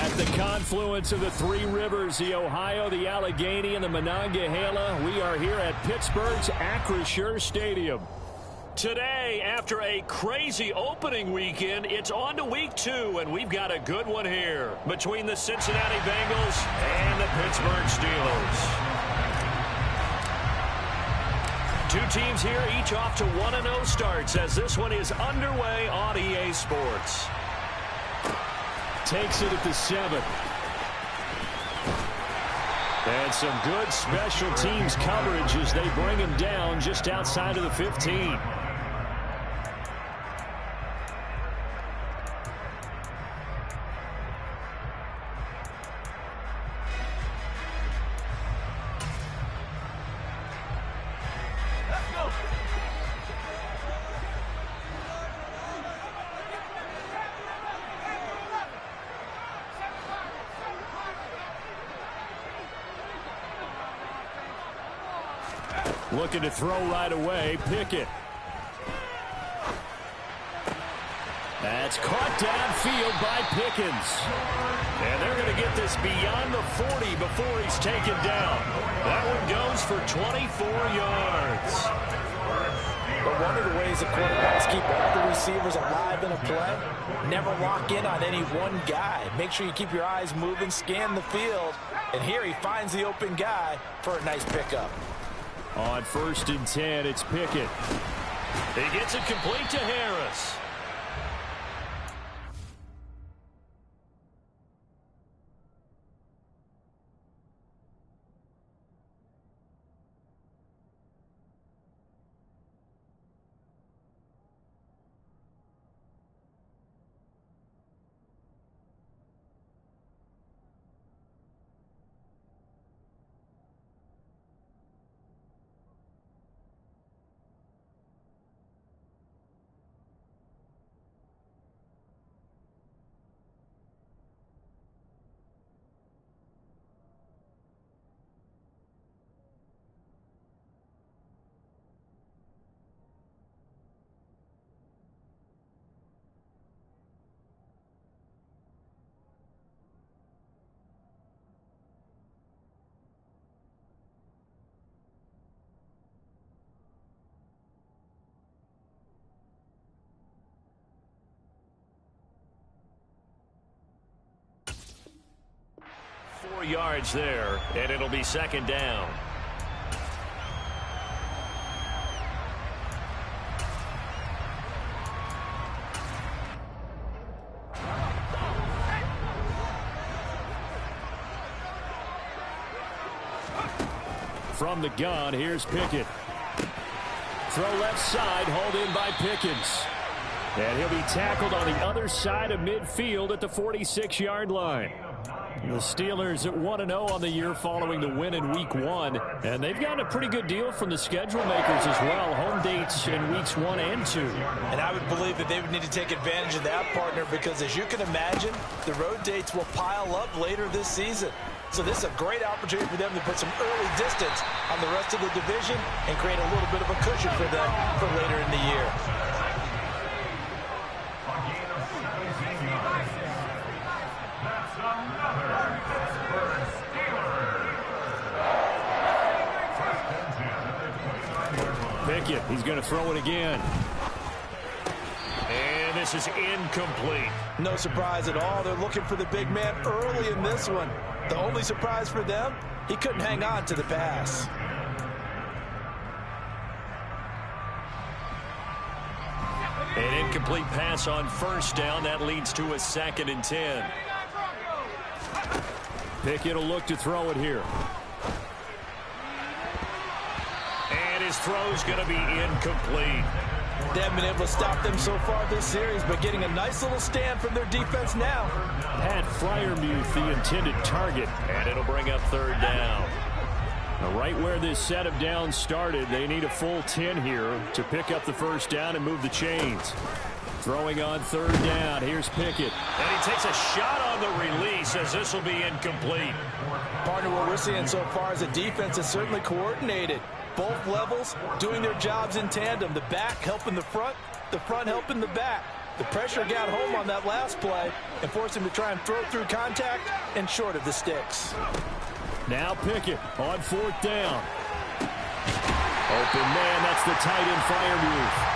At the confluence of the three rivers, the Ohio, the Allegheny, and the Monongahela, we are here at Pittsburgh's Acrisure Stadium. Today, after a crazy opening weekend, it's on to week 2, and we've got a good one here between the Cincinnati Bengals and the Pittsburgh Steelers. Two teams here, each off to 1-0 starts as this one is underway on EA Sports. Takes it at the 7. And some good special teams coverage as they bring him down just outside of the 15. Looking to throw right away, Pickett. That's caught downfield by Pickens. And they're going to get this beyond the 40 before he's taken down. That one goes for 24 yards. But one of the ways that quarterbacks keep all the receivers alive in a play, never lock in on any one guy. Make sure you keep your eyes moving, scan the field. And here he finds the open guy for a nice pickup. On 1st and 10, it's Pickett. He gets it complete to Harris. Yards there, and it'll be 2nd down. From the gun, here's Pickett. Throw left side, hauled in by Pickens. And he'll be tackled on the other side of midfield at the 46-yard line. The Steelers at 1-0 on the year following the win in Week 1. And they've gotten a pretty good deal from the schedule makers as well. Home dates in Weeks 1 and 2. And I would believe that they would need to take advantage of that, partner, because as you can imagine, the road dates will pile up later this season. So this is a great opportunity for them to put some early distance on the rest of the division and create a little bit of a cushion for them for later in the year. Pickett, he's going to throw it again. And this is incomplete. No surprise at all. They're looking for the big man early in this one. The only surprise for them, he couldn't hang on to the pass. An incomplete pass on 1st down. That leads to a 2nd and 10. Pickett will look to throw it here. And his throw's going to be incomplete. They haven't been able to stop them so far this series, but getting a nice little stand from their defense now. Pat Freiermuth, the intended target, and it'll bring up 3rd down. Now, right where this set of downs started, they need a full 10 here to pick up the 1st down and move the chains. Throwing on 3rd down. Here's Pickett. And he takes a shot on the release as this will be incomplete. Partner, what we're seeing so far is a defense that's certainly coordinated. Both levels doing their jobs in tandem. The back helping the front helping the back. The pressure got home on that last play and forced him to try and throw through contact and short of the sticks. Now Pickett on 4th down. Open man, that's the tight end fire move.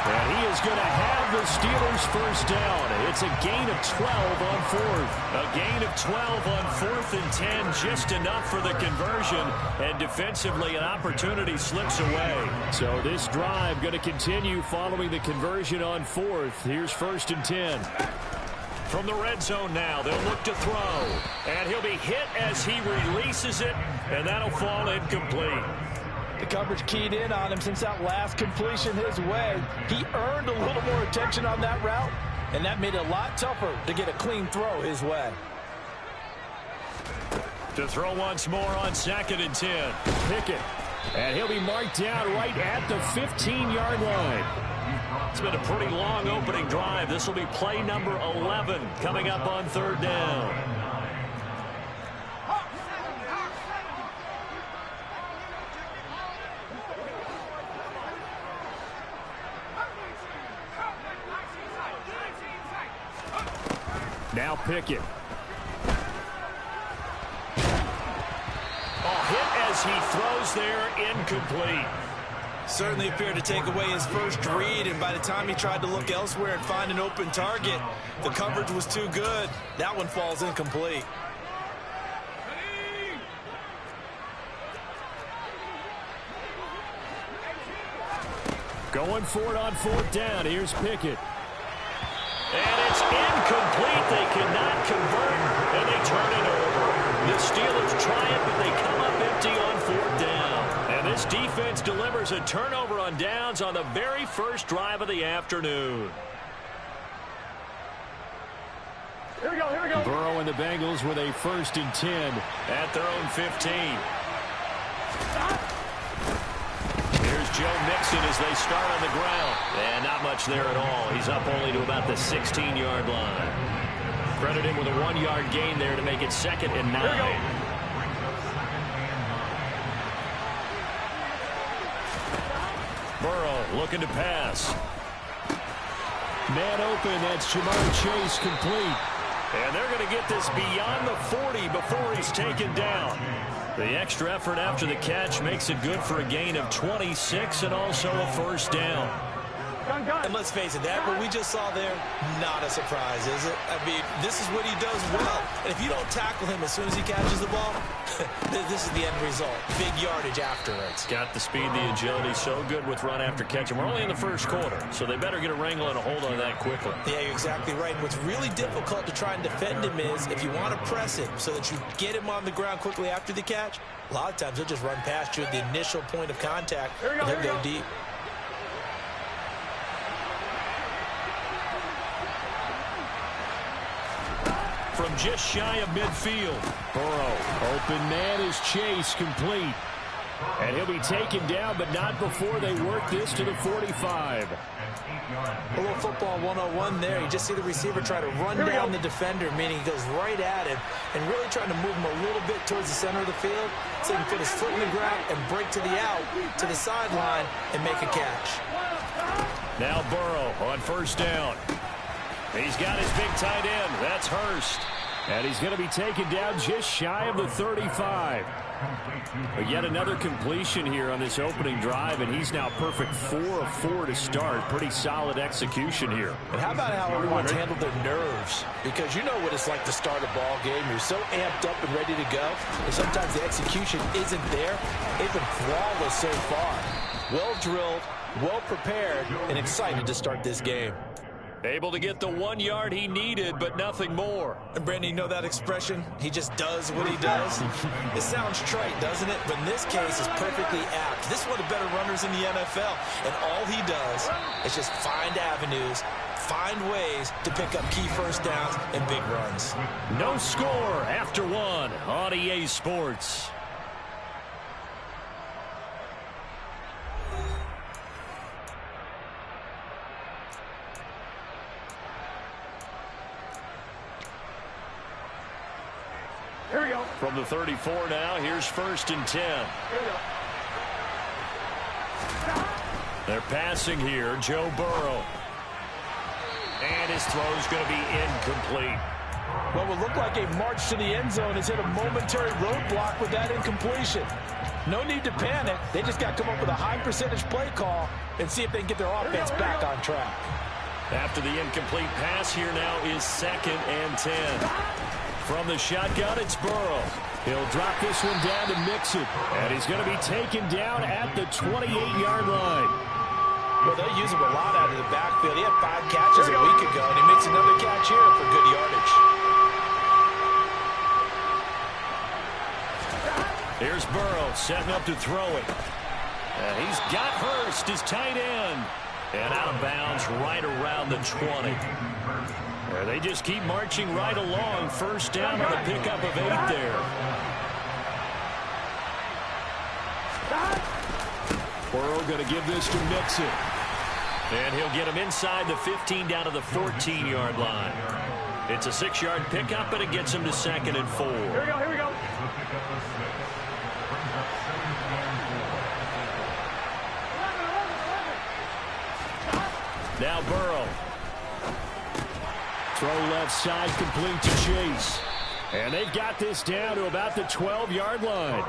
And he is going to have the Steelers first down. It's a gain of 12 on 4th. A gain of 12 on 4th and 10, just enough for the conversion. And defensively, an opportunity slips away. So this drive going to continue following the conversion on 4th. Here's 1st and 10. From the red zone now, they'll look to throw. And he'll be hit as he releases it, and that'll fall incomplete. The coverage keyed in on him since that last completion his way. He earned a little more attention on that route, and that made it a lot tougher to get a clean throw his way. To throw once more on 2nd and 10. Pickett. And he'll be marked down right at the 15-yard line. It's been a pretty long opening drive. This will be play number 11 coming up on 3rd down. Now Pickett. Hit as he throws there, incomplete. Certainly appeared to take away his first read, and by the time he tried to look elsewhere and find an open target, the coverage was too good. That one falls incomplete. Going for it on 4th down. Here's Pickett. And it's incomplete. They cannot convert, and they turn it over. The Steelers try it, but they come up empty on 4th down. And this defense delivers a turnover on downs on the very first drive of the afternoon. Here we go. Burrow and the Bengals with a 1st and 10 at their own 15. Here's Joe Mixon as they start on the ground. And not much there at all. He's up only to about the 16-yard line. Credit him with a 1-yard gain there to make it 2nd and 9. Burrow looking to pass. Man open, that's Jamar Chase complete. And they're going to get this beyond the 40 before he's taken down. The extra effort after the catch makes it good for a gain of 26 and also a 1st down. And let's face it, that what we just saw there, not a surprise, is it? I mean, this is what he does well. And if you don't tackle him as soon as he catches the ball, this is the end result. Big yardage afterwards. Got the speed, the agility, so good with run after catch. And we're only in the first quarter, so they better get a wrangle and a hold on that quickly. Yeah, you're exactly right. What's really difficult to try and defend him is if you want to press him so that you get him on the ground quickly after the catch, a lot of times he'll just run past you at the initial point of contact and he'll go deep. From just shy of midfield. Burrow, open man is Chase, complete. And he'll be taken down, but not before they work this to the 45. A little football 101 there. You just see the receiver try to run down the defender, meaning he goes right at him and really trying to move him a little bit towards the center of the field so he can put his foot in the ground and break to the out, to the sideline, and make a catch. Now Burrow on 1st down. He's got his big tight end. That's Hurst. And he's going to be taken down just shy of the 35. But yet another completion here on this opening drive, and he's now perfect 4 of 4 to start. Pretty solid execution here. And how about how everyone's handled their nerves? Because you know what it's like to start a ball game. You're so amped up and ready to go. And sometimes the execution isn't there. They've been flawless so far. Well drilled, well prepared, and excited to start this game. Able to get the 1 yard he needed, but nothing more. And Brandon, you know that expression? He just does what he does. It sounds trite, doesn't it? But in this case, it's perfectly apt. This is one of the better runners in the NFL. And all he does is just find avenues, find ways to pick up key first downs and big runs. No score after 1 on EA Sports. Here we go. From the 34 now, here's 1st and 10. Here we go. They're passing here, Joe Burrow. And his throw's going to be incomplete. What would look like a march to the end zone has hit a momentary roadblock with that incompletion. No need to panic. They just got to come up with a high percentage play call and see if they can get their offense back on track. After the incomplete pass, here now is 2nd and 10. From the shotgun, it's Burrow. He'll drop this one down to Mixon. And he's going to be taken down at the 28-yard line. Well, they'll use him a lot out of the backfield. He had 5 catches a week ago, and he makes another catch here for good yardage. Here's Burrow setting up to throw it. And he's got Hurst, his tight end. And out of bounds right around the 20. They just keep marching right along. First down on a pickup of 8 there. Burrow going to give this to Mixon. And he'll get him inside the 15 down to the 14-yard line. It's a 6-yard pickup, and it gets him to 2nd and 4. Here we go, here we go. Now Burrow. Throw left side, complete to Chase. And they've got this down to about the 12-yard line.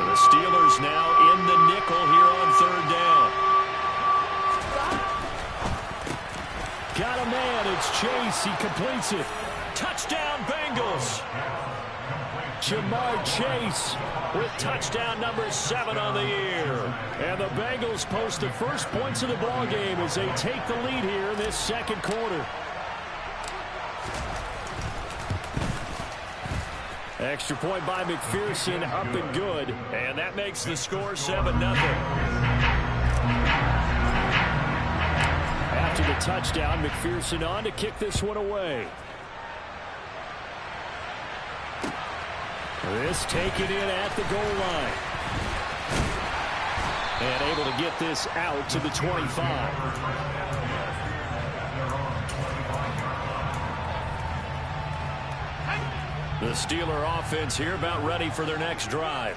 The Steelers now in the nickel here on 3rd down. Got a man, it's Chase, he completes it. Touchdown Bengals. Jamar Chase with touchdown number 7 on the year. And the Bengals post the first points of the ball game as they take the lead here in this 2nd quarter. Extra point by McPherson, up and good. And that makes the score 7-0. After the touchdown, McPherson on to kick this one away. This taken in at the goal line. And able to get this out to the 25. The Steeler offense here about ready for their next drive.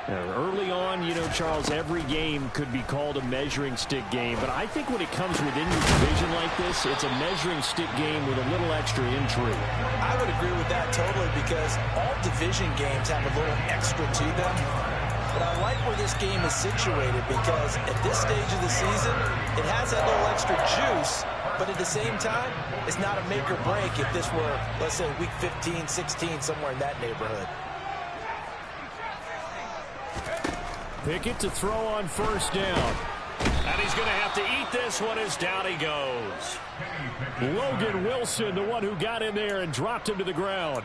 Early on, you know, Charles, every game could be called a measuring stick game. But I think when it comes within your division like this, it's a measuring stick game with a little extra intrigue. I would agree with that totally because all division games have a little extra to them. But I like where this game is situated because at this stage of the season, it has that little extra juice. But at the same time, it's not a make or break if this were, let's say, week 15, 16, somewhere in that neighborhood. Pickett to throw on 1st down. And he's going to have to eat this one as down he goes. Logan Wilson, the one who got in there and dropped him to the ground.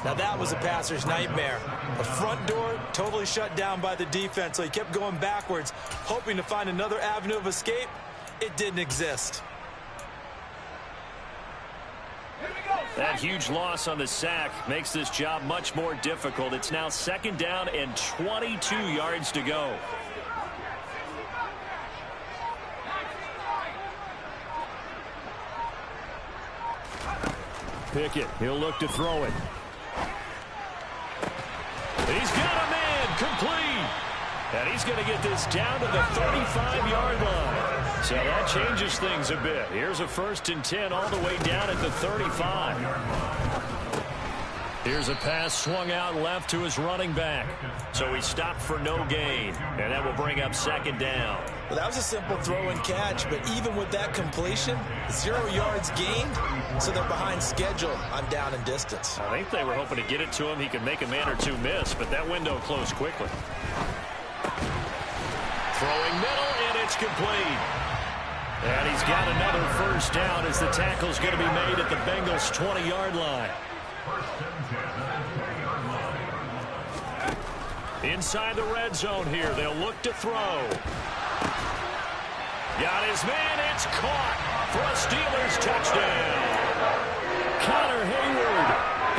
Now that was a passer's nightmare. The front door totally shut down by the defense, so he kept going backwards, hoping to find another avenue of escape. It didn't exist. That huge loss on the sack makes this job much more difficult. It's now 2nd down and 22 yards to go. Pickett, he'll look to throw it. He's got a man, complete. And he's going to get this down to the 35-yard line. So that changes things a bit. Here's a 1st and 10 all the way down at the 35. Here's a pass swung out left to his running back. So he stopped for no gain. And that will bring up 2nd down. Well, that was a simple throw and catch, but even with that completion, 0 yards gained, so they're behind schedule on down and distance. I think they were hoping to get it to him. He could make a man or two miss, but that window closed quickly. Throwing middle, and it's complete. And he's got another 1st down as the tackle's going to be made at the Bengals' 20-yard line. Inside the red zone here, they'll look to throw. Got his man, it's caught for a Steelers touchdown. Connor Hayward,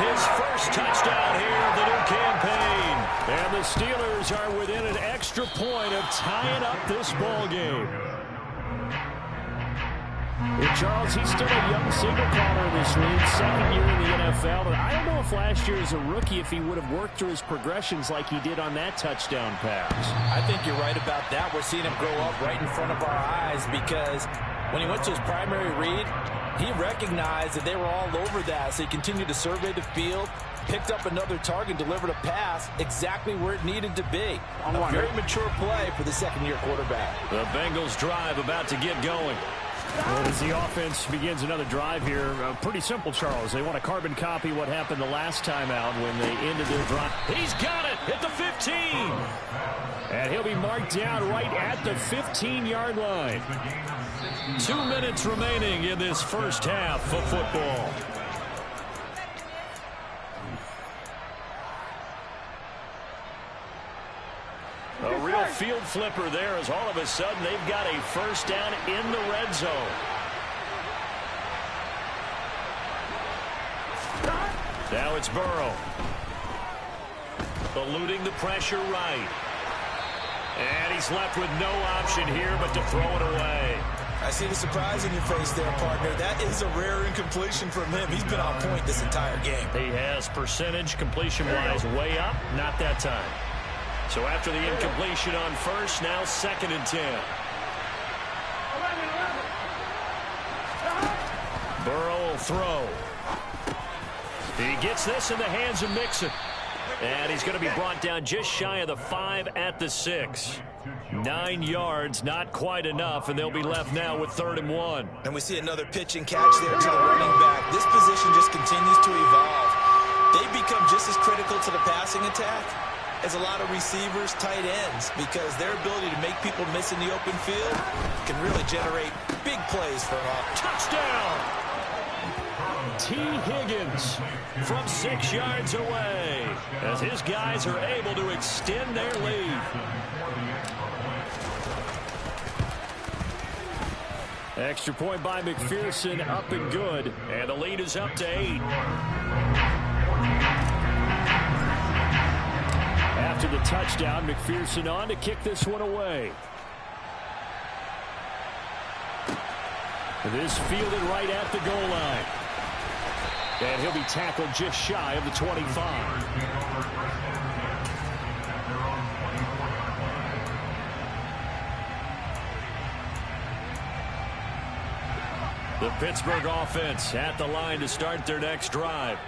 his first touchdown here of the new campaign. And the Steelers are within an extra point of tying up this ball game. Well, Charles, he's still a young signal caller in this league, second year in the NFL. But I don't know if last year as a rookie, if he would have worked through his progressions like he did on that touchdown pass. I think you're right about that. We're seeing him grow up right in front of our eyes because when he went to his primary read, he recognized that they were all over that. So he continued to survey the field, picked up another target, delivered a pass exactly where it needed to be. A very mature play for the second-year quarterback. The Bengals drive about to get going. Well, as the offense begins another drive here, pretty simple, Charles. They want to carbon copy what happened the last time out when they ended their drive. He's got it at the 15. And he'll be marked down right at the 15-yard line. 2 minutes remaining in this first half of football. A real field flipper there as all of a sudden they've got a first down in the red zone. Now it's Burrow. Eluding the pressure right. And he's left with no option here but to throw it away. I see the surprise in your face there, partner. That is a rare incompletion from him. He's been on point this entire game. He has percentage completion-wise way up. Not that time. So after the incompletion on first, now 2nd and 10. Burrow will throw. He gets this in the hands of Mixon. And he's going to be brought down just shy of the 5 at the 6. 9 yards, not quite enough, and they'll be left now with 3rd and 1. And we see another pitch and catch there to the running back. This position just continues to evolve. They become just as critical to the passing attack as a lot of receivers, tight ends, because their ability to make people miss in the open field can really generate big plays for an offense. Touchdown! T. Higgins from 6 yards away as his guys are able to extend their lead. Extra point by McPherson, up and good, and the lead is up to 8. After the touchdown, McPherson on to kick this one away. This fielded right at the goal line. And he'll be tackled just shy of the 25. The Pittsburgh offense at the line to start their next drive.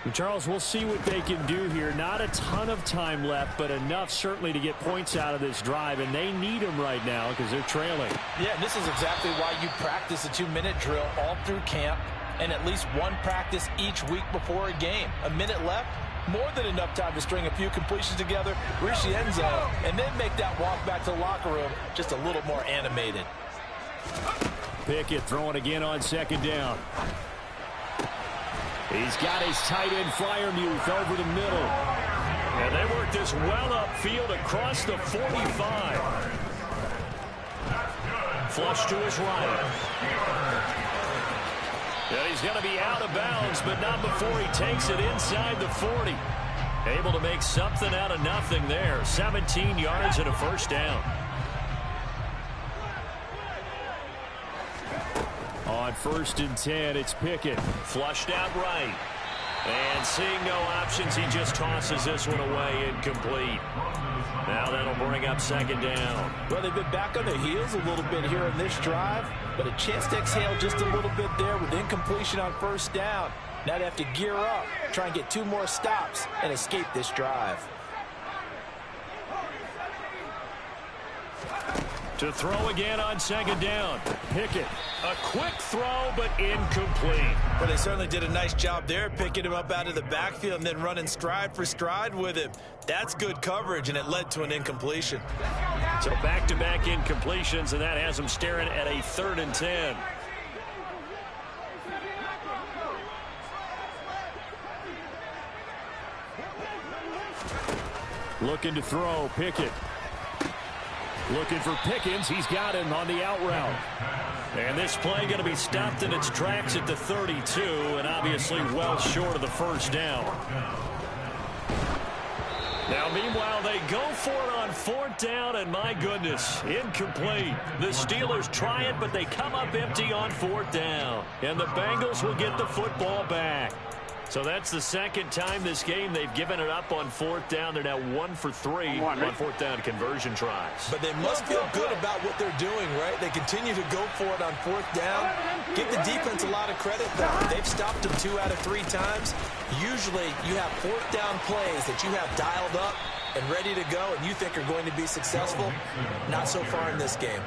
And Charles, we'll see what they can do here. Not a ton of time left, but enough certainly to get points out of this drive, and they need them right now because they're trailing. Yeah, and this is exactly why you practice a 2-minute drill all through camp and at least one practice each week before a game. A minute left, more than enough time to string a few completions together, reach the end zone, and then make that walk back to the locker room just a little more animated. Pickett throwing again on 2nd down. He's got his tight end Fryermuth over the middle. And they work this well upfield across the 45. Flush to his right. And he's going to be out of bounds, but not before he takes it inside the 40. Able to make something out of nothing there. 17 yards and a first down. On 1st and 10, it's Pickett. Flushed out right. And seeing no options, he just tosses this one away, incomplete. Now that'll bring up 2nd down. Well, they've been back on their heels a little bit here in this drive, but a chance to exhale just a little bit there with incompletion on 1st down. Now they have to gear up, try and get 2 more stops and escape this drive. To throw again on 2nd down. Pickett, a quick throw, but incomplete. Well, they certainly did a nice job there, picking him up out of the backfield and then running stride for stride with him. That's good coverage, and it led to an incompletion. So back-to-back incompletions, and that has them staring at a 3rd and 10. Looking to throw, Pickett. Looking for Pickens. He's got him on the out route. And this play going to be stopped in its tracks at the 32, and obviously well short of the first down. Now, meanwhile, they go for it on 4th down, and my goodness, incomplete. The Steelers try it, but they come up empty on 4th down. And the Bengals will get the football back. So that's the second time this game they've given it up on 4th down. They're now 1 for 3 on 4th down conversion tries. But they must feel good about what they're doing, right? They continue to go for it on 4th down. Give the defense a lot of credit, though. They've stopped them 2 out of 3 times. Usually you have 4th down plays that you have dialed up and ready to go and you think are going to be successful. Not so far in this game.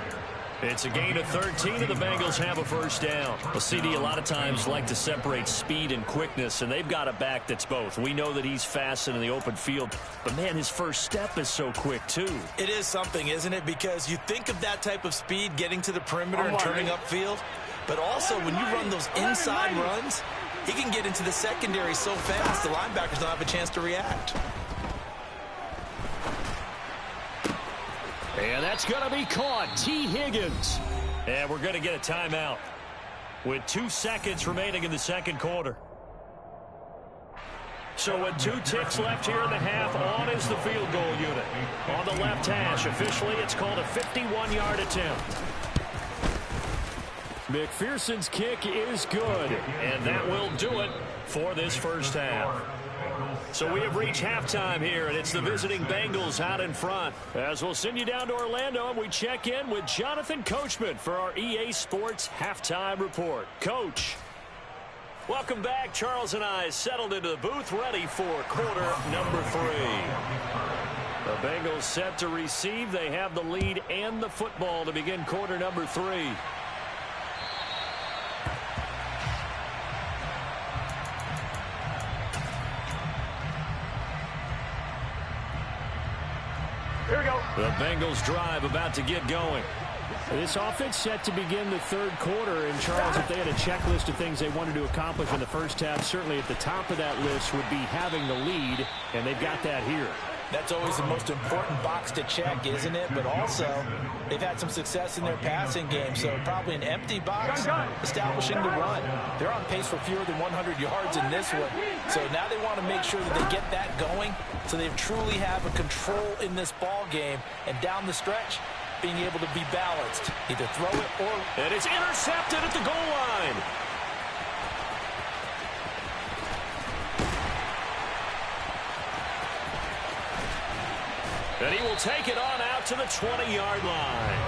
It's a gain of 13, and the Bengals have a first down. Well, CD, a lot of times like to separate speed and quickness, and they've got a back that's both. We know that he's fast in the open field, but, man, his first step is so quick, too. It is something, isn't it? Because you think of that type of speed getting to the perimeter and turning upfield, but also when you run those inside runs, he can get into the secondary so fast the linebackers don't have a chance to react. And that's going to be caught. T. Higgins. And we're going to get a timeout with 2 seconds remaining in the second quarter. So with 2 ticks left here in the half, on is the field goal unit. On the left hash, officially it's called a 51-yard attempt. McPherson's kick is good, and that will do it for this first half. So we have reached halftime here, and it's the visiting Bengals out in front. As we'll send you down to Orlando, and we check in with Jonathan Coachman for our EA Sports Halftime Report. Coach, welcome back. Charles and I settled into the booth, ready for quarter number 3. The Bengals set to receive. They have the lead and the football to begin quarter number 3. Here we go. The Bengals drive about to get going. This offense set to begin the third quarter. And, Charles, if they had a checklist of things they wanted to accomplish in the first half, certainly at the top of that list would be having the lead, and they've got that here. That's always the most important box to check, isn't it? But also, they've had some success in their passing game, so probably an empty box establishing the run. They're on pace for fewer than 100 yards in this one, so now they want to make sure that they get that going so they truly have a control in this ball game, and down the stretch, being able to be balanced. Either throw it or... And it's intercepted at the goal line. And he will take it on out to the 20-yard line.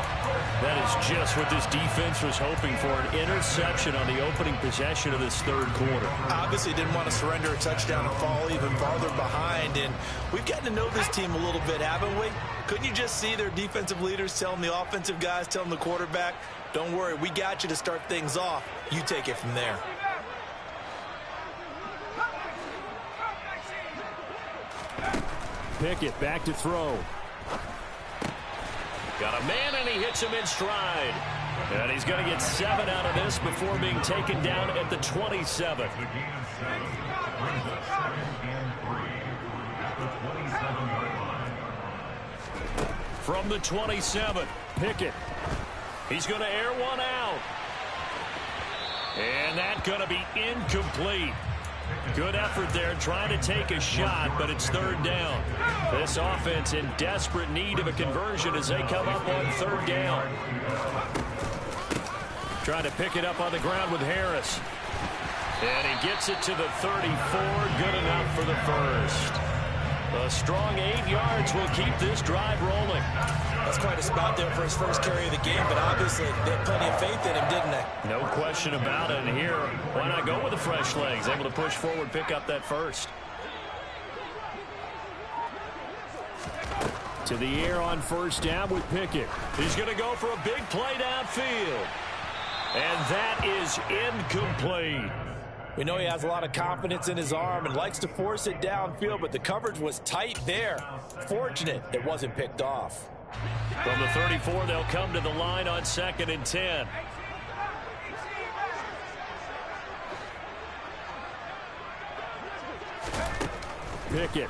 That is just what this defense was hoping for, an interception on the opening possession of this third quarter. Obviously didn't want to surrender a touchdown and fall even farther behind. And we've gotten to know this team a little bit, haven't we? Couldn't you just see their defensive leaders telling the offensive guys, telling the quarterback, don't worry, we got you to start things off. You take it from there. Pickett back to throw. Got a man, and he hits him in stride. And he's going to get 7 out of this before being taken down at the 27. From the 27, Pickett. He's going to air one out. And that's going to be incomplete. Good effort there trying to take a shot, but it's third down. This offense in desperate need of a conversion as they come up on third down. Trying to pick it up on the ground with Harris. And he gets it to the 34. Good enough for the first. A strong 8 yards will keep this drive rolling. That's quite a spot there for his first carry of the game, but obviously they had plenty of faith in him, didn't they? No question about it. And here, why not go with the fresh legs? Able to push forward, pick up that first. To the air on first down with Pickett. He's going to go for a big play downfield. And that is incomplete. We know he has a lot of confidence in his arm and likes to force it downfield, but the coverage was tight there. Fortunate it wasn't picked off. From the 34, they'll come to the line on 2nd and 10. Pickett.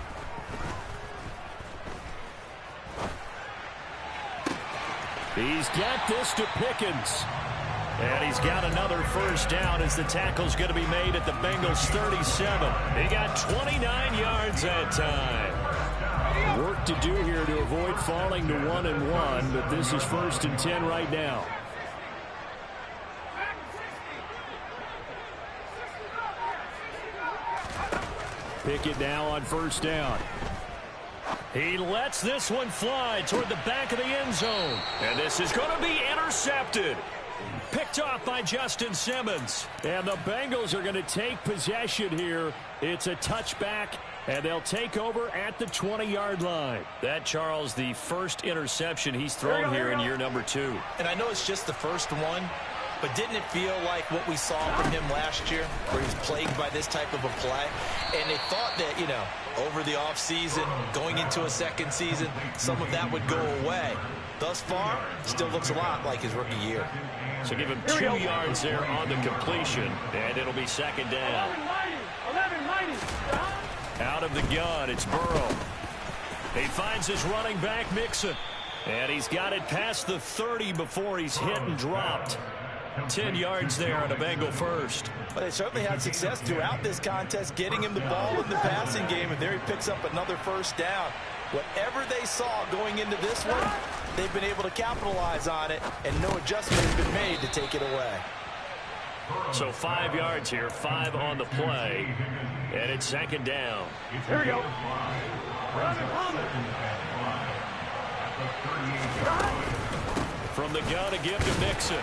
He's got this to Pickens. And he's got another first down as the tackle's going to be made at the Bengals 37. He got 29 yards that time. Work to do here to avoid falling to 1-1, but this is 1st and 10 right now. Pickett now on 1st down. He lets this one fly toward the back of the end zone. And this is going to be intercepted. Picked off by Justin Simmons. And the Bengals are going to take possession here. It's a touchback, and they'll take over at the 20-yard line. That, Charles, the first interception he's thrown here in year number 2. And I know it's just the first one, but didn't it feel like what we saw from him last year, where he was plagued by this type of a play? And they thought that, you know, over the offseason, going into a second season, some of that would go away. Thus far, still looks a lot like his rookie year. So give him 2 yards there on the completion, and it'll be 2nd down. 11-90. Out of the gun, it's Burrow. He finds his running back, Mixon. And he's got it past the 30 before he's hit and dropped. 10 yards there on a Bengal first. But they certainly had success throughout this contest, getting him the ball in the passing game, and there he picks up another 1st down. Whatever they saw going into this one, they've been able to capitalize on it, and no adjustment has been made to take it away. So 5 yards here, 5 on the play, and it's 2nd down. Here we go. From the gun, a give to Mixon.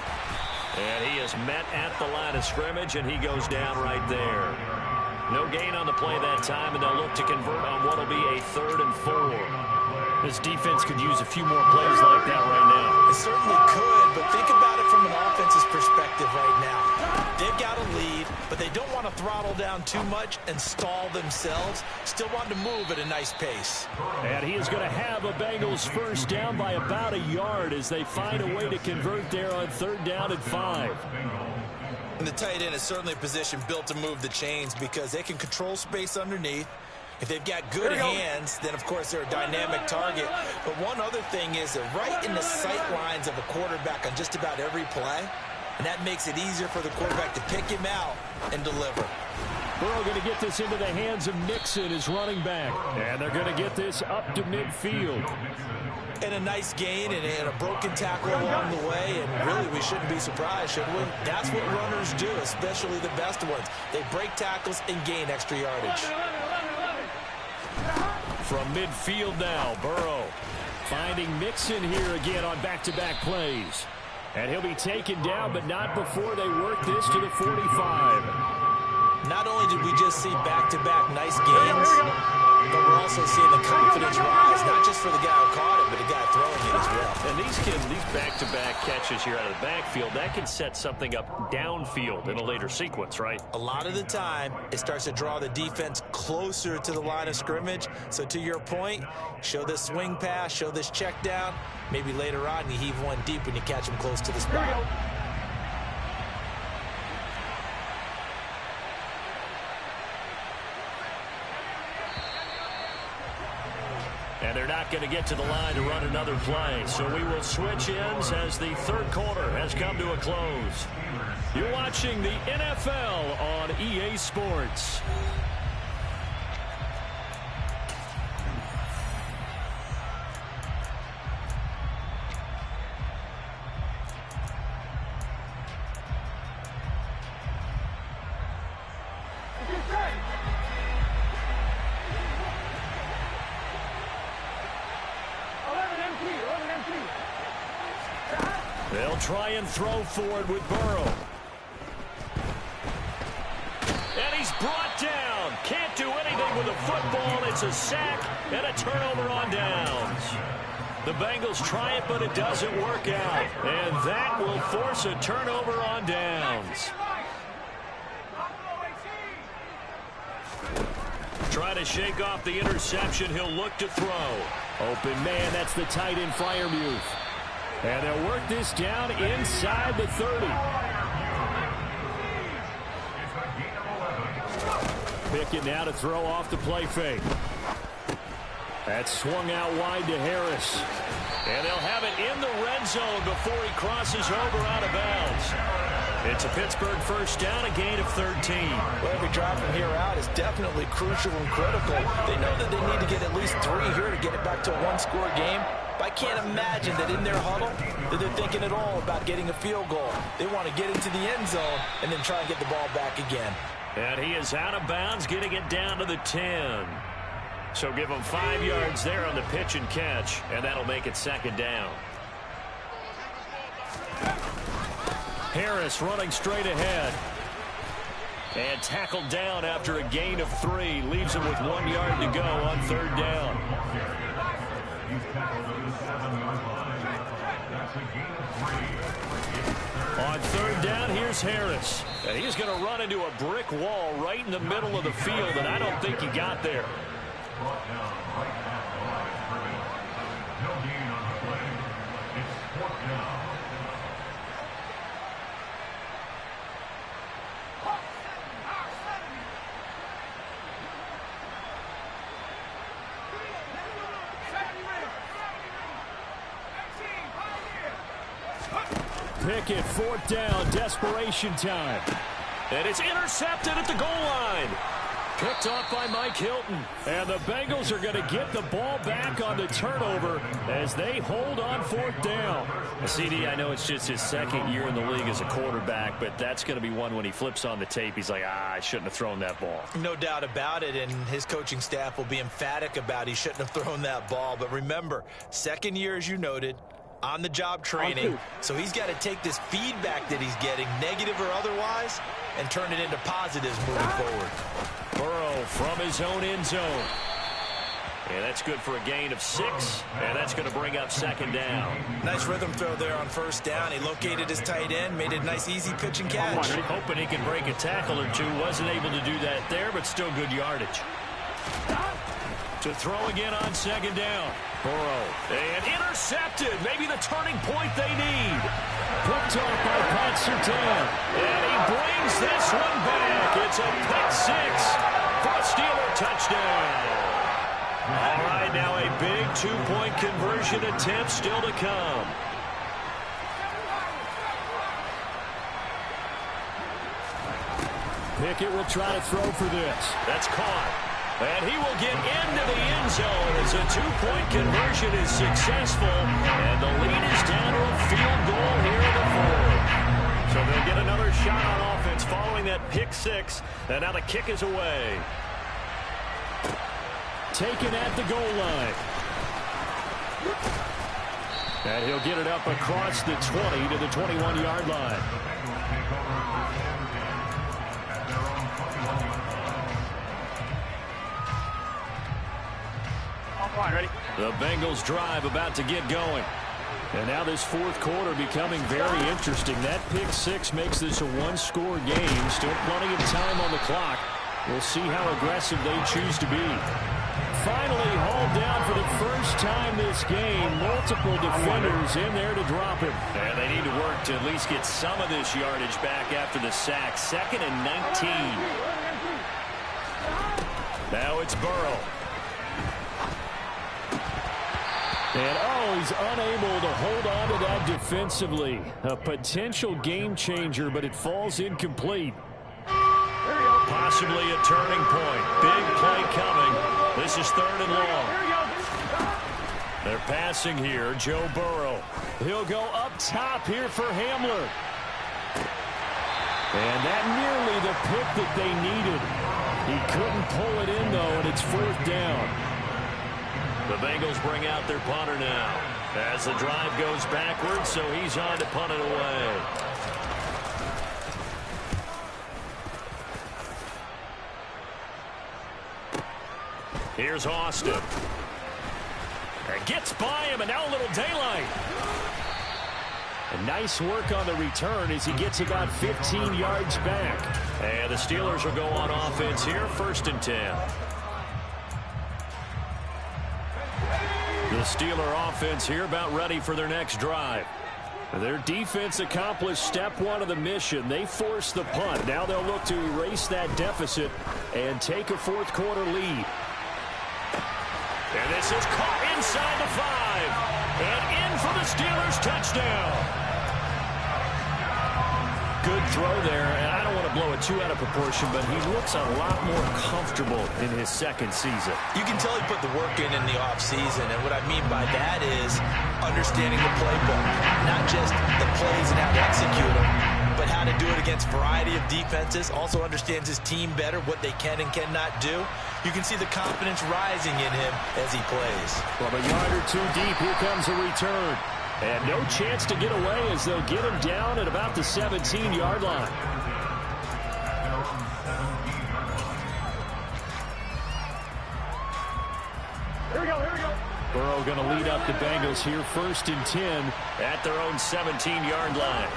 And he is met at the line of scrimmage, and he goes down right there. No gain on the play that time, and they'll look to convert on what will be a 3rd and 4. This defense could use a few more plays like that right now. It certainly could, but think about it from an offense's perspective right now. They've got a lead, but they don't want to throttle down too much and stall themselves. Still want to move at a nice pace. And he is going to have a Bengals 1st down by about a yard as they find a way to convert there on 3rd down and 5. And the tight end is certainly a position built to move the chains because they can control space underneath. If they've got good hands, then, of course, they're a dynamic target. But one other thing is they're right in the sight lines of a quarterback on just about every play. And that makes it easier for the quarterback to pick him out and deliver. Burrow going to get this into the hands of Mixon, his running back. And they're going to get this up to midfield. And a nice gain and a broken tackle along the way. And really, we shouldn't be surprised, should we? That's what runners do, especially the best ones. They break tackles and gain extra yardage. From midfield now, Burrow finding Mixon here again on back-to-back plays. And he'll be taken down, but not before they work this to the 45. Not only did we just see back-to-back nice gains, but we're also seeing the confidence rise, not just for the guy who caught it, but the guy throwing it as well. And these back-to-back catches here out of the backfield, that can set something up downfield in a later sequence, right? A lot of the time, it starts to draw the defense closer to the line of scrimmage. So to your point, show this swing pass, show this check down. Maybe later on, you heave one deep when you catch him close to the spot. And they're not going to get to the line to run another play. So we will switch ends as the 3rd quarter has come to a close. You're watching the NFL on EA Sports. They'll try and throw forward with Burrow. And he's brought down. Can't do anything with the football. It's a sack and a turnover on downs. The Bengals try it, but it doesn't work out. And that will force a turnover on downs. Try to shake off the interception. He'll look to throw. Open man, that's the tight end Freiermuth. And they'll work this down inside the 30. Pickett now to throw off the play fake. That's swung out wide to Harris. And they'll have it in the red zone before he crosses over out of bounds. It's a Pittsburgh first down, a gain of 13. Well, every drive from here out is definitely crucial and critical. They know that they need to get at least 3 here to get it back to a one-score game. But I can't imagine that in their huddle that they're thinking at all about getting a field goal. They want to get into the end zone and then try and get the ball back again. And he is out of bounds, getting it down to the 10. So give him 5 yards there on the pitch and catch, and that'll make it second down. Harris running straight ahead. And tackled down after a gain of 3. Leaves him with 1 yard to go on third down. On third down, here's Harris. And he's going to run into a brick wall right in the middle of the field, and I don't think he got there. Pickett, fourth down, desperation time. And it's intercepted at the goal line. Picked off by Mike Hilton. And the Bengals are going to get the ball back on the turnover as they hold on fourth down. CD, I know it's just his second year in the league as a quarterback, but that's going to be one when he flips on the tape. He's like, I shouldn't have thrown that ball. No doubt about it, and his coaching staff will be emphatic about he shouldn't have thrown that ball. But remember, second year, as you noted, on-the-job training, so he's got to take this feedback that he's getting, negative or otherwise, and turn it into positives moving forward. Burrow from his own end zone. And that's good for a gain of 6, and that's going to bring up second down. Nice rhythm throw there on first down. He located his tight end, made it a nice, easy pitch and catch. Hoping he can break a tackle or two. Wasn't able to do that there, but still good yardage. To throw again on second down. Burrow. And intercepted. Maybe the turning point they need. Picked off by Pat Surtain. And he brings this one back. It's a pick 6 for a Steeler touchdown. All right, now a big 2-point conversion attempt still to come. Pickett will try to throw for this. That's caught. And he will get into the end zone as a 2-point conversion is successful. And the lead is down to a field goal here in the fourth. So they'll get another shot on offense following that pick 6. And now the kick is away. Taken at the goal line. And he'll get it up across the 20 to the 21-yard line. Ready? The Bengals drive about to get going. And now this fourth quarter becoming very interesting. That pick 6 makes this a one-score game. Still plenty of time on the clock. We'll see how aggressive they choose to be. Finally hauled down for the first time this game. Multiple defenders in there to drop him. And they need to work to at least get some of this yardage back after the sack. 2nd and 19. Now it's Burrow. And, he's unable to hold on to that defensively. A potential game changer, but it falls incomplete. Possibly a turning point. Big play coming. This is 3rd and long. They're passing here. Joe Burrow. He'll go up top here for Hamler. And that nearly the pick that they needed. He couldn't pull it in, though, and it's 4th down. The Bengals bring out their punter now as the drive goes backwards, so he's on to punt it away. Here's Austin. And gets by him, and now a little daylight. And nice work on the return as he gets about 15 yards back. And the Steelers will go on offense here, 1st and 10. The Steeler offense here about ready for their next drive. Their defense accomplished step 1 of the mission. They forced the punt. Now they'll look to erase that deficit and take a fourth quarter lead. And this is caught inside the 5. And in for the Steelers touchdown. Good throw there, and I don't want to blow it too out of proportion, but he looks a lot more comfortable in his second season. You can tell he put the work in the offseason, and what I mean by that is understanding the playbook, not just the plays and how to execute them, but how to do it against a variety of defenses. Also understands his team better, what they can and cannot do. You can see the confidence rising in him as he plays. From a yard or two deep, here comes a return. And no chance to get away as they'll get him down at about the 17-yard line. Here we go. Burrow going to lead up the Bengals here, 1st and 10 at their own 17-yard line.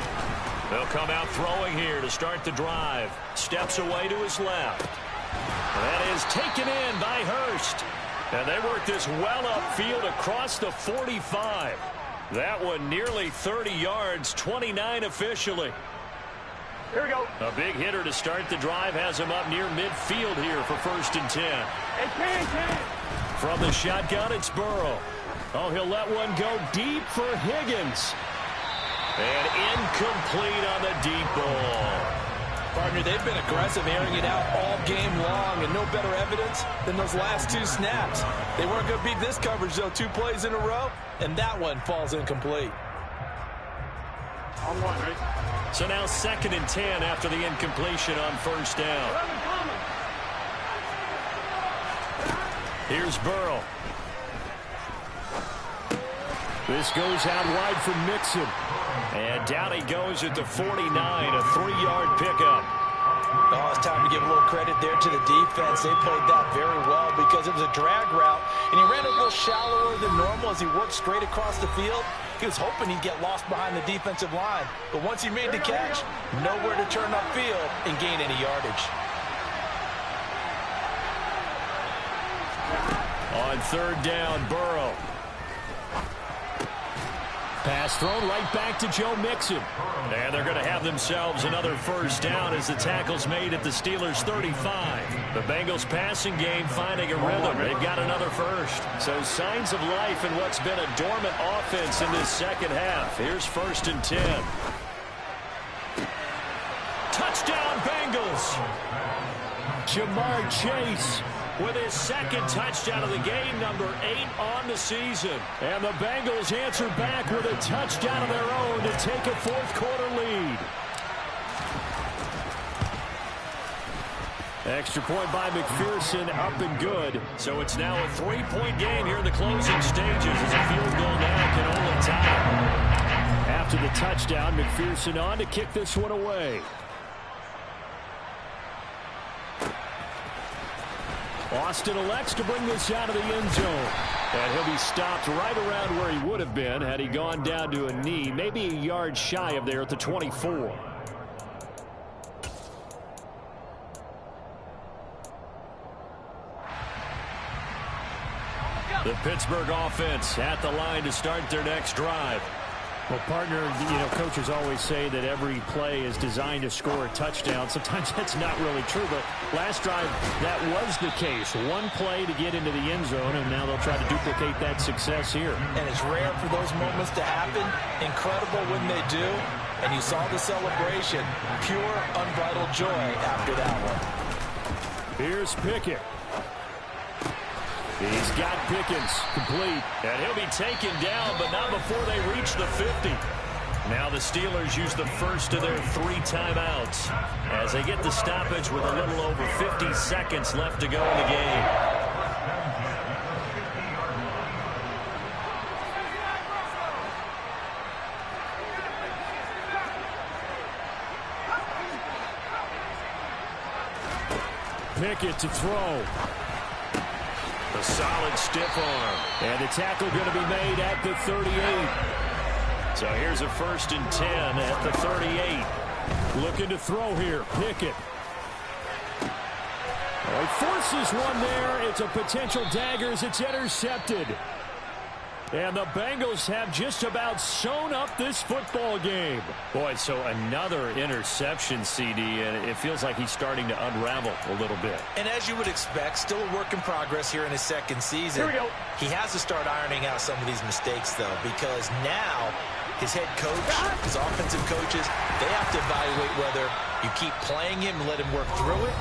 They'll come out throwing here to start the drive. Steps away to his left. That is taken in by Hurst. And they work this well upfield across the 45. That one nearly 30 yards, 29 officially. Here we go. A big hitter to start the drive has him up near midfield here for 1st and 10. Hey, can. From the shotgun, it's Burrow. Oh, he'll let one go deep for Higgins. And incomplete on the deep ball. Partner, they've been aggressive, airing it out all game long, and no better evidence than those last 2 snaps. They weren't going to beat this coverage, though, 2 plays in a row, and that one falls incomplete. On one, right? So now 2nd and 10 after the incompletion on 1st down. Here's Burrow. This goes out wide for Mixon. And down he goes at the 49, a 3-yard pickup. Oh, it's time to give a little credit there to the defense. They played that very well because it was a drag route, and he ran a little shallower than normal as he worked straight across the field. He was hoping he'd get lost behind the defensive line, but once he made the catch, nowhere to turn upfield and gain any yardage. On 3rd down, Burrow. Pass thrown right back to Joe Mixon. And they're going to have themselves another 1st down as the tackle's made at the Steelers' 35. The Bengals passing game finding a rhythm. They've got another 1st. So signs of life in what's been a dormant offense in this second half. Here's 1st and 10. Touchdown, Bengals. Jamar Chase with his 2nd touchdown of the game, number 8 on the season. And the Bengals answer back with a touchdown of their own to take a 4th quarter lead. Extra point by McPherson, up and good. So it's now a 3-point game here in the closing stages as a field goal now can only tie it. After the touchdown, McPherson on to kick this one away. Austin elects to bring this out of the end zone. And he'll be stopped right around where he would have been had he gone down to a knee, maybe a yard shy of there at the 24. The Pittsburgh offense at the line to start their next drive. Well, partner, coaches always say that every play is designed to score a touchdown. Sometimes that's not really true, but last drive, that was the case. One play to get into the end zone, and now they'll try to duplicate that success here. And it's rare for those moments to happen. Incredible when they do. And you saw the celebration. Pure, unbridled joy after that one. Here's Pickett. He's got Pickens complete, and he'll be taken down, but not before they reach the 50. Now the Steelers use the 1st of their 3 timeouts as they get the stoppage with a little over 50 seconds left to go in the game. Pickett to throw. A solid stiff arm. And the tackle going to be made at the 38. So here's a 1st and 10 at the 38. Looking to throw here. Pickett. Oh, he forces one there. It's a potential dagger as it's intercepted. And the Bengals have just about sewn up this football game. Boy, so another interception, CD, and it feels like he's starting to unravel a little bit. And as you would expect, still a work in progress here in his 2nd season. Here we go. He has to start ironing out some of these mistakes, though, because now his head coach, his offensive coaches, they have to evaluate whether you keep playing him and let him work through it,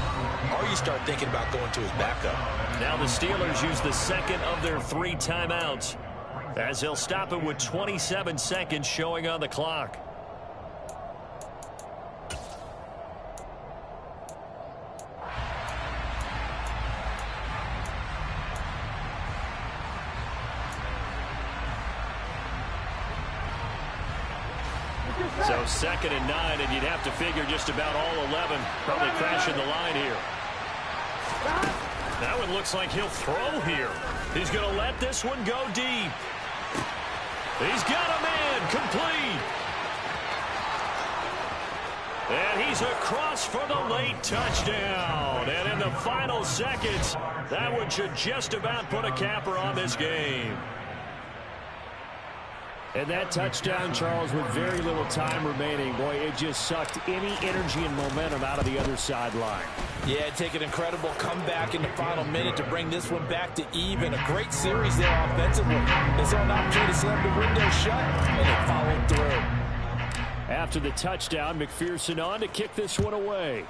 or you start thinking about going to his backup. Now the Steelers use the second of their 3 timeouts as they'll stop it with 27 seconds showing on the clock. So 2nd and 9, and you'd have to figure just about all 11 probably crashing the line here. That one looks like he'll throw here. He's going to let this one go deep. He's got a man complete. And he's across for the late touchdown. And in the final seconds, that one should just about put a capper on this game. And that touchdown, Charles, with very little time remaining, boy, it just sucked any energy and momentum out of the other sideline. Yeah, take an incredible comeback in the final minute to bring this one back to even. A great series there offensively. They saw an opportunity to slam the window shut, and they followed through. After the touchdown, McPherson on to kick this one away.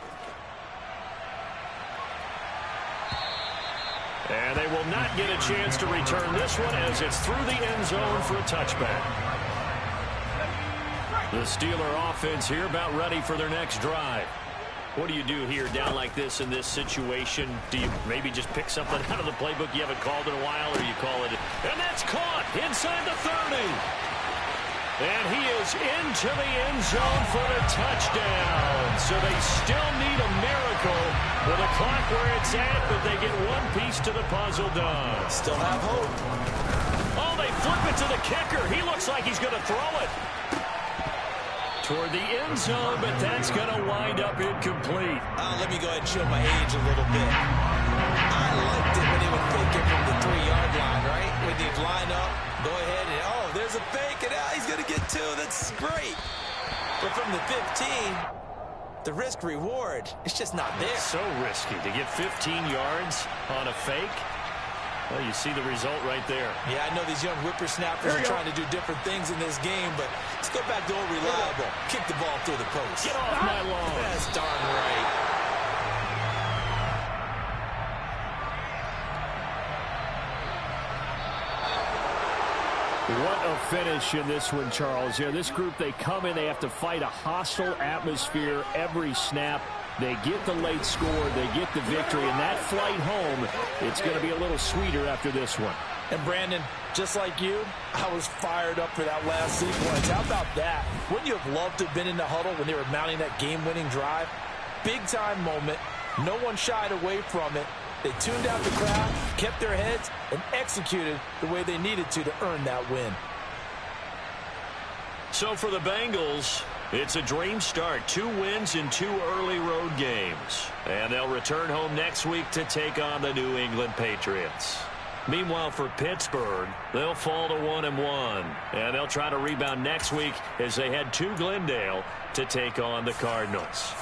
And they will not get a chance to return this one as it's through the end zone for a touchback. The Steeler offense here about ready for their next drive. What do you do here down like this in this situation? Do you maybe just pick something out of the playbook you haven't called in a while, or you call it? And that's caught inside the 30. And he is into the end zone for the touchdown. So they still need a miracle with a clock where it's at, but they get one piece to the puzzle done. Still have hope. Oh, they flip it to the kicker. He looks like he's going to throw it toward the end zone, but that's going to wind up incomplete. Let me go ahead and show my age a little bit. I liked it when they would fake it from the 3-yard line, right? When they'd line up, go ahead and, oh, there's a fake, and now he's going to get 2. That's great. But from the 15, the risk-reward, it's just not there. So risky to get 15 yards on a fake. Well, you see the result right there. Yeah, I know these young whippersnappers are trying to do different things in this game, but let's go back to old reliable. Kick the ball through the post. Get off my lawn. That's darn right. What a finish in this one, Charles. You know, this group, they come in, they have to fight a hostile atmosphere every snap. They get the late score, they get the victory, and that flight home, it's going to be a little sweeter after this one. And Brandon, just like you, I was fired up for that last sequence. How about that? Wouldn't you have loved to have been in the huddle when they were mounting that game-winning drive? Big-time moment. No one shied away from it. They tuned out the crowd, kept their heads, and executed the way they needed to earn that win. So for the Bengals, it's a dream start. 2 wins in 2 early road games. And they'll return home next week to take on the New England Patriots. Meanwhile, for Pittsburgh, they'll fall to 1-1. And they'll try to rebound next week as they head to Glendale to take on the Cardinals.